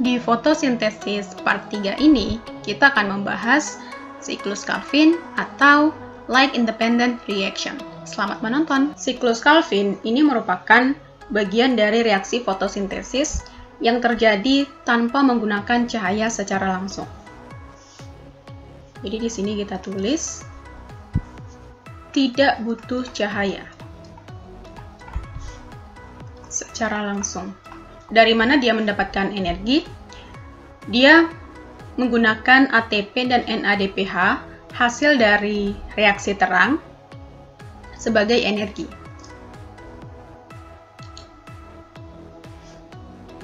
Di fotosintesis part 3 ini, kita akan membahas siklus Calvin atau light independent reaction. Selamat menonton! Siklus Calvin ini merupakan bagian dari reaksi fotosintesis yang terjadi tanpa menggunakan cahaya secara langsung. Jadi di sini kita tulis tidak butuh cahaya secara langsung. Dari mana dia mendapatkan energi? Dia menggunakan ATP dan NADPH hasil dari reaksi terang sebagai energi.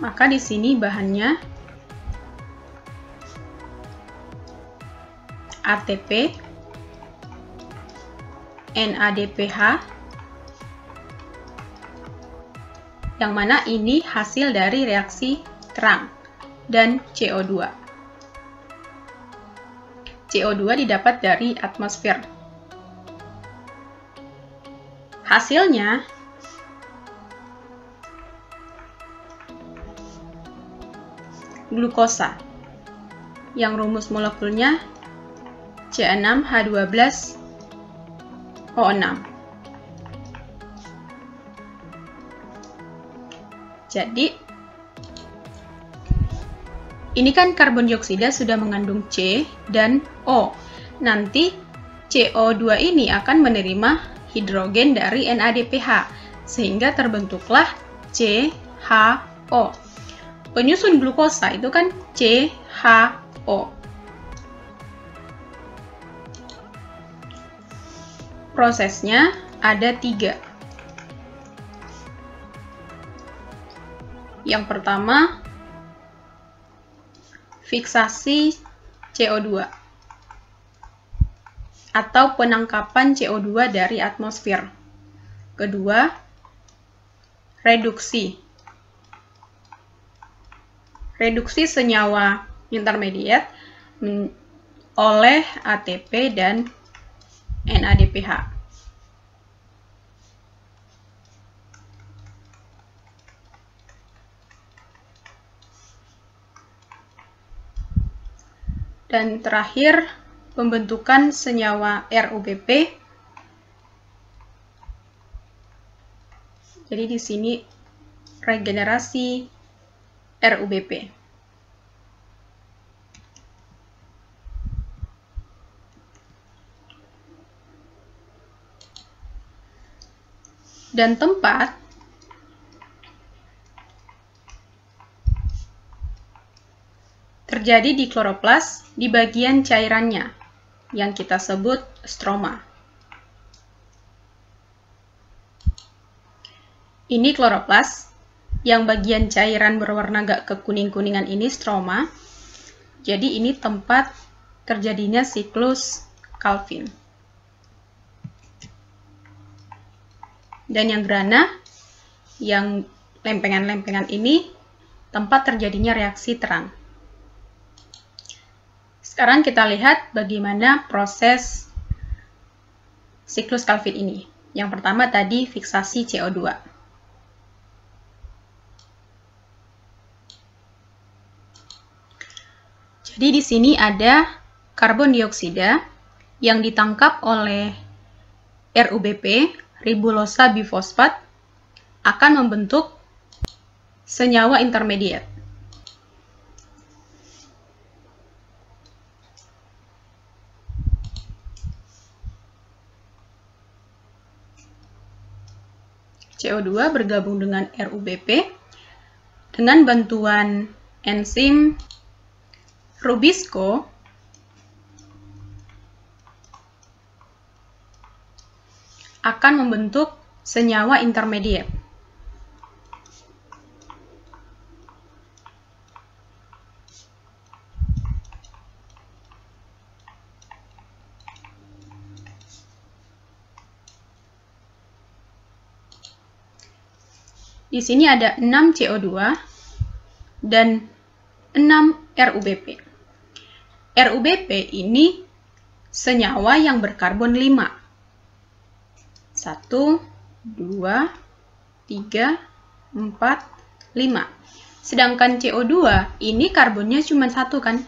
Maka di sini bahannya ATP, NADPH, yang mana ini hasil dari reaksi terang, dan CO2. CO2 didapat dari atmosfer. Hasilnya glukosa, yang rumus molekulnya C6H12O6. Jadi, ini kan karbon dioksida sudah mengandung C dan O. Nanti CO2 ini akan menerima hidrogen dari NADPH, sehingga terbentuklah CHO. Penyusun glukosa itu kan CHO. Prosesnya ada 3. Yang pertama, fiksasi CO2 atau penangkapan CO2 dari atmosfer. Kedua, reduksi. Reduksi senyawa intermediate oleh ATP dan NADPH. Dan terakhir, pembentukan senyawa RUBP. Jadi di sini regenerasi RUBP. Dan tempat terjadi di kloroplas di bagian cairannya, yang kita sebut stroma. Ini kloroplas, yang bagian cairan berwarna agak kekuning-kuningan ini stroma. Jadi ini tempat terjadinya siklus Calvin. Dan yang grana, yang lempengan-lempengan ini, tempat terjadinya reaksi terang. Sekarang kita lihat bagaimana proses siklus Calvin ini. Yang pertama tadi fiksasi CO2. Jadi di sini ada karbon dioksida yang ditangkap oleh RUBP, ribulosa bifosfat, akan membentuk senyawa intermediate. CO2 bergabung dengan RUBP dengan bantuan enzim Rubisco akan membentuk senyawa intermediate. Di sini ada 6 CO2 dan 6 RUBP. RUBP ini senyawa yang berkarbon 5. 1, 2, 3, 4, 5. Sedangkan CO2 ini karbonnya cuma 1 kan?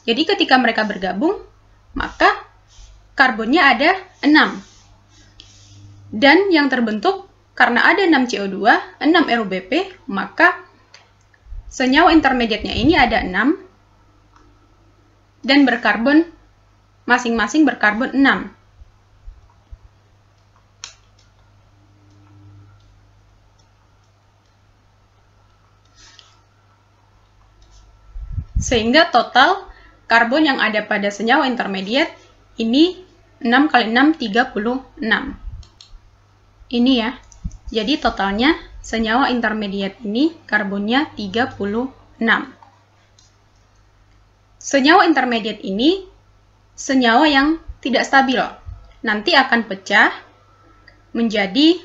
Jadi ketika mereka bergabung, maka karbonnya ada 6. Dan yang terbentuk karena ada 6 CO2, 6 RuBP, maka senyawa intermediate-nya ini ada 6 dan berkarbon masing-masing berkarbon 6. Sehingga total karbon yang ada pada senyawa intermediate ini 6 kali 6, 36. Ini ya. Jadi totalnya senyawa intermediate ini karbonnya 36. Senyawa intermediate ini senyawa yang tidak stabil. Nanti akan pecah menjadi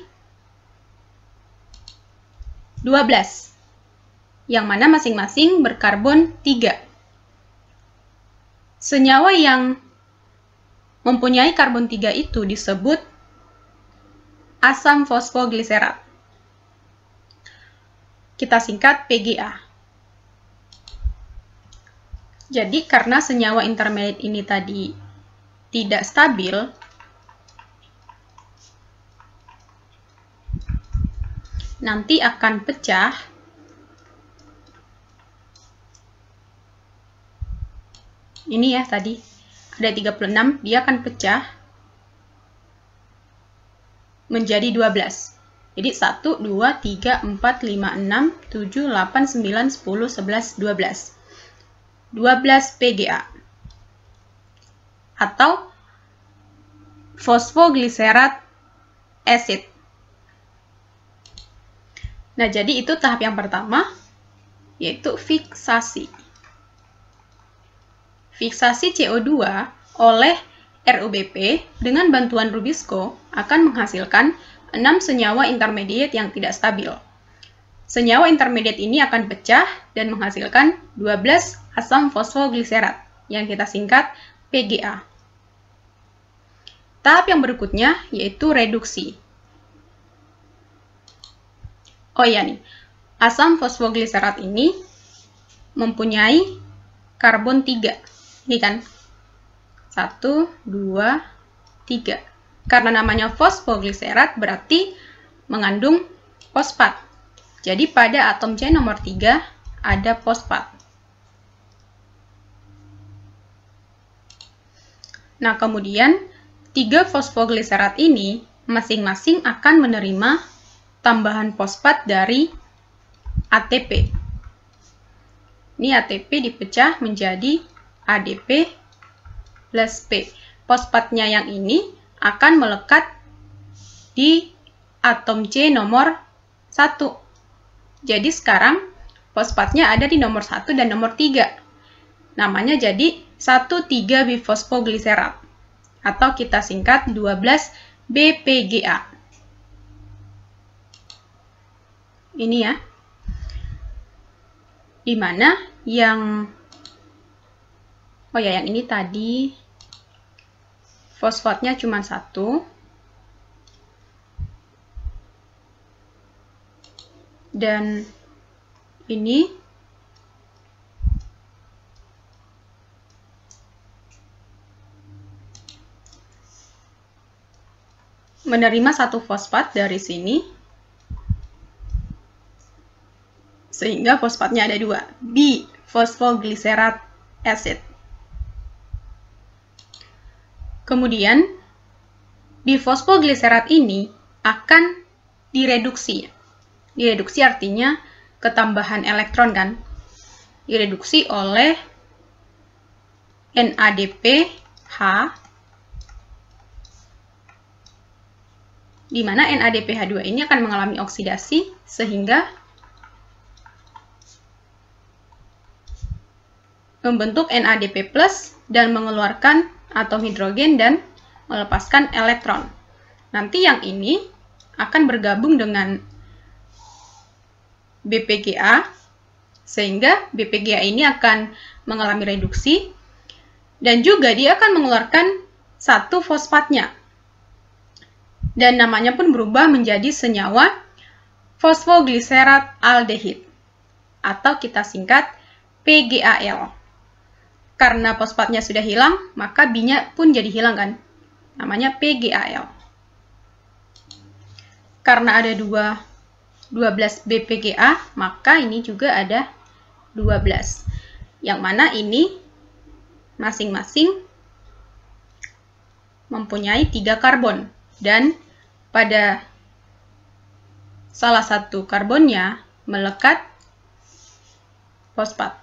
12. Yang mana masing-masing berkarbon 3. Senyawa yang mempunyai karbon 3 itu disebut asam fosfogliserat. Kita singkat PGA. Jadi karena senyawa intermediate ini tadi tidak stabil, nanti akan pecah ini ya tadi ada 36, dia akan pecah menjadi 12. Jadi 1, 2, 3, 4, 5, 6, 7, 8, 9, 10, 11, 12. 12 PGA atau fosfogliserat acid. Nah, jadi itu tahap yang pertama, yaitu fiksasi. Fiksasi CO2 oleh RuBP dengan bantuan Rubisco akan menghasilkan 6 senyawa intermediate yang tidak stabil. Senyawa intermediate ini akan pecah dan menghasilkan 12 asam fosfogliserat yang kita singkat PGA. Tahap yang berikutnya yaitu reduksi. Oh iya nih, asam fosfogliserat ini mempunyai karbon 3. Ini kan, 1, 2, 3. Karena namanya fosfogliserat berarti mengandung fosfat. Jadi pada atom C nomor 3 ada fosfat. Nah, kemudian 3 fosfogliserat ini masing-masing akan menerima tambahan fosfat dari ATP. Ini ATP dipecah menjadi ADP plus P. Fosfatnya yang ini akan melekat di atom C nomor 1. Jadi sekarang fosfatnya ada di nomor 1 dan nomor 3. Namanya jadi 1,3-bifosfogliserat atau kita singkat 12 BPGA. Ini ya. Di mana yang yang ini tadi fosfatnya cuma 1. Dan ini menerima 1 fosfat dari sini, sehingga fosfatnya ada 2, bifosfogliserat acid. Kemudian, bifosfogliserat ini akan direduksi. Direduksi artinya ketambahan elektron kan? Direduksi oleh NADPH, di mana NADPH2 ini akan mengalami oksidasi sehingga membentuk NADP+ dan mengeluarkan atom hidrogen dan melepaskan elektron. Nanti yang ini akan bergabung dengan BPGA, sehingga BPGA ini akan mengalami reduksi, dan juga dia akan mengeluarkan 1 fosfatnya. Dan namanya pun berubah menjadi senyawa fosfogliserat aldehid, atau kita singkat PGAL. Karena fosfatnya sudah hilang, maka B-nya pun jadi hilang kan? Namanya PGAL. Karena ada 12 BPGA, maka ini juga ada 12. Yang mana ini masing-masing mempunyai 3 karbon. Dan pada salah satu karbonnya melekat fosfat.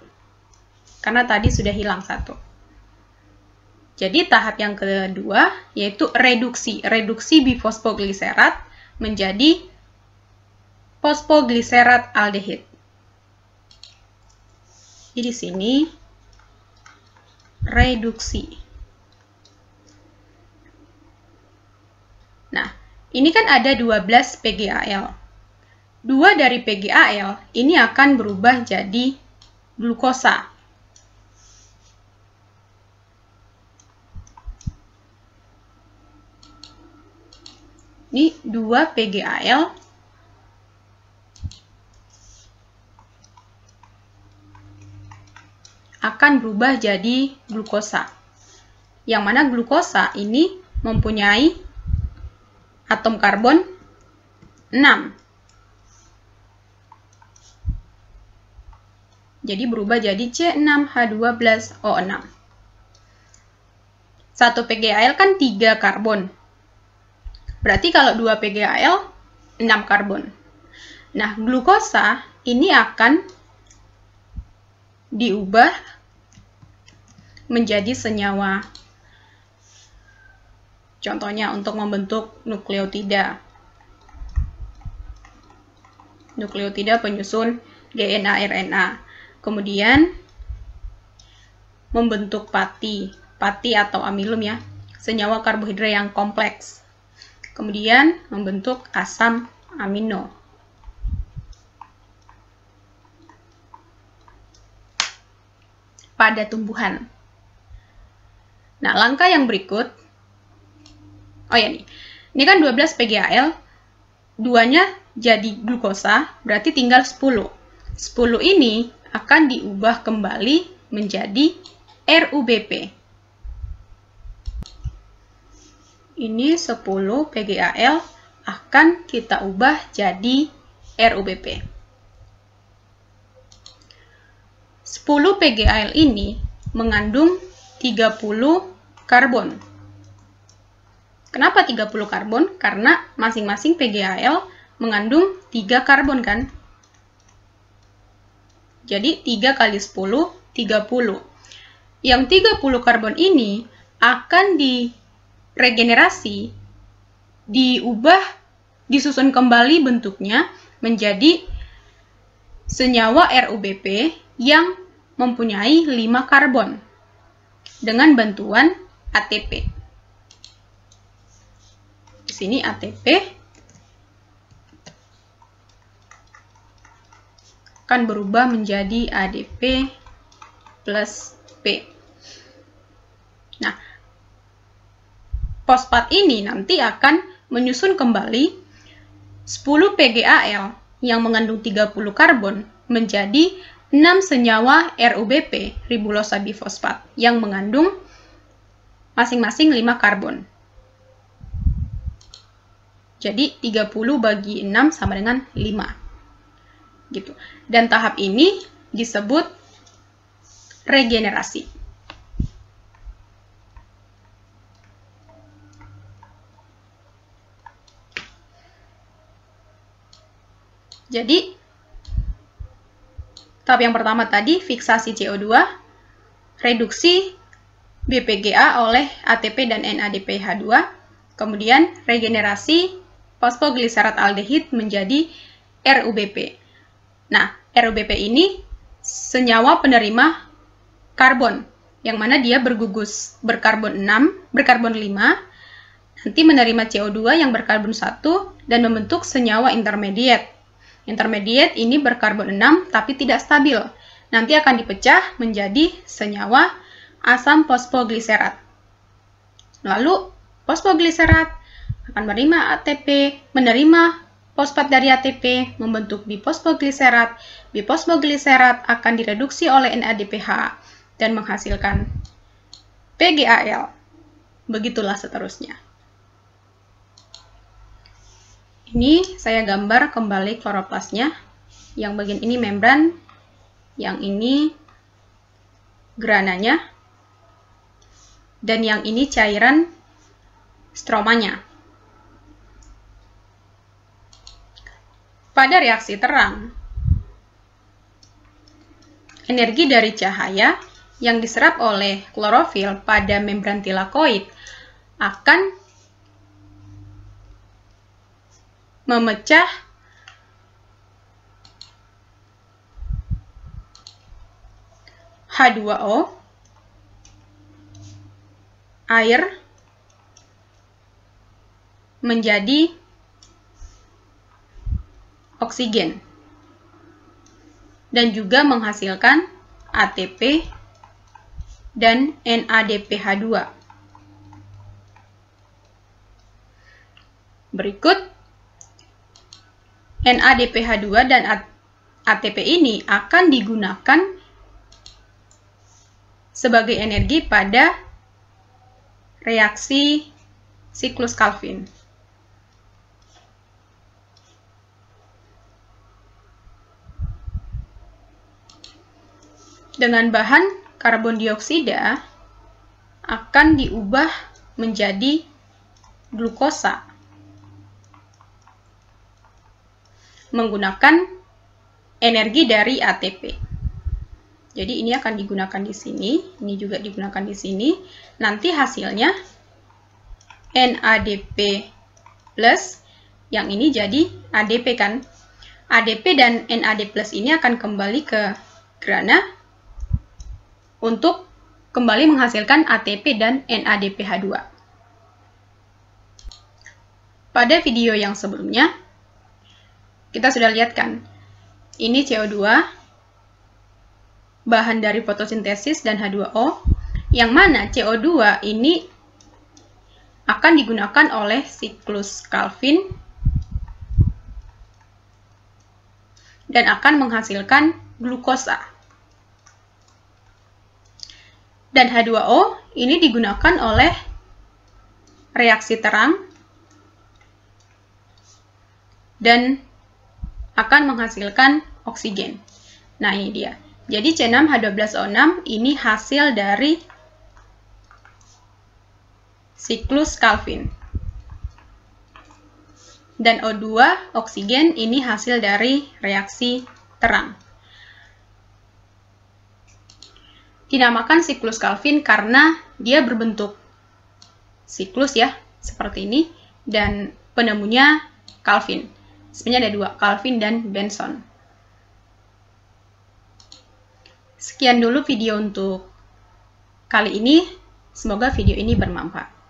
Karena tadi sudah hilang satu. Jadi tahap yang kedua yaitu reduksi. Reduksi bifosfogliserat menjadi fosfogliserat aldehid. Jadi di sini reduksi. Nah, ini kan ada 12 PGAL. 2 dari PGAL ini akan berubah jadi glukosa. Ini 2 PGAL akan berubah jadi glukosa. Yang mana glukosa ini mempunyai atom karbon 6. Jadi berubah jadi C6H12O6. 1 PGAL kan 3 karbon. Berarti kalau 2 PGAL 6 karbon. Nah, glukosa ini akan diubah menjadi senyawa. Contohnya untuk membentuk nukleotida. Nukleotida penyusun DNA, RNA. Kemudian membentuk pati atau amilum ya, senyawa karbohidrat yang kompleks. Kemudian membentuk asam amino. Pada tumbuhan. Nah, langkah yang berikut, oh ya nih, ini kan 12 PGAL, 2-nya jadi glukosa, berarti tinggal 10. 10 ini akan diubah kembali menjadi RUBP. Ini 10 PGAL akan kita ubah jadi RUBP. 10 PGAL ini mengandung 30 karbon. Kenapa 30 karbon? Karena masing-masing PGAL mengandung 3 karbon kan? Jadi 3 kali 10, 30. Yang 30 karbon ini akan diregenerasi, diubah, disusun kembali bentuknya menjadi senyawa RUBP yang mempunyai 5 karbon dengan bantuan ATP. Di sini ATP akan berubah menjadi ADP plus P. Nah, fosfat ini nanti akan menyusun kembali 10 PGAL yang mengandung 30 karbon menjadi 6 senyawa RUBP, ribulosa bifosfat, yang mengandung masing-masing 5 karbon. Jadi 30 bagi 6 sama dengan 5. Gitu. Dan tahap ini disebut regenerasi. Jadi tahap yang pertama tadi fiksasi CO2, reduksi BPGA oleh ATP dan NADPH2, kemudian regenerasi fosfogliserat aldehid menjadi RUBP. Nah, RUBP ini senyawa penerima karbon, yang mana dia bergugus berkarbon 5, nanti menerima CO2 yang berkarbon 1, dan membentuk senyawa intermediate. Intermediate ini berkarbon 6, tapi tidak stabil. Nanti akan dipecah menjadi senyawa asam fosfogliserat. Lalu, fosfogliserat akan menerima ATP, menerima Fosfat dari ATP membentuk bifosfogliserat. Bifosfogliserat akan direduksi oleh NADPH dan menghasilkan PGAL. Begitulah seterusnya. Ini saya gambar kembali kloroplasnya. Yang bagian ini membran, yang ini grananya, dan yang ini cairan stromanya. Pada reaksi terang, energi dari cahaya yang diserap oleh klorofil pada membran tilakoid akan memecah H2O, air, menjadi oksigen dan juga menghasilkan ATP dan NADPH2. Berikut NADPH2 dan ATP ini akan digunakan sebagai energi pada reaksi siklus Calvin. Dengan bahan karbon dioksida akan diubah menjadi glukosa menggunakan energi dari ATP. Jadi ini akan digunakan di sini, ini juga digunakan di sini. Nanti hasilnya NADP plus, yang ini jadi ADP kan. ADP dan NAD plus ini akan kembali ke grana untuk kembali menghasilkan ATP dan NADPH2. Pada video yang sebelumnya, kita sudah lihat kan, ini CO2, bahan dari fotosintesis dan H2O, yang mana CO2 ini akan digunakan oleh siklus Calvin dan akan menghasilkan glukosa. Dan H2O ini digunakan oleh reaksi terang dan akan menghasilkan oksigen. Nah, ini dia. Jadi C6H12O6 ini hasil dari siklus Calvin. Dan O2, oksigen, ini hasil dari reaksi terang. Dinamakan siklus Calvin karena dia berbentuk siklus ya, seperti ini, dan penemunya Calvin. Sebenarnya ada dua, Calvin dan Benson. Sekian dulu video untuk kali ini. Semoga video ini bermanfaat.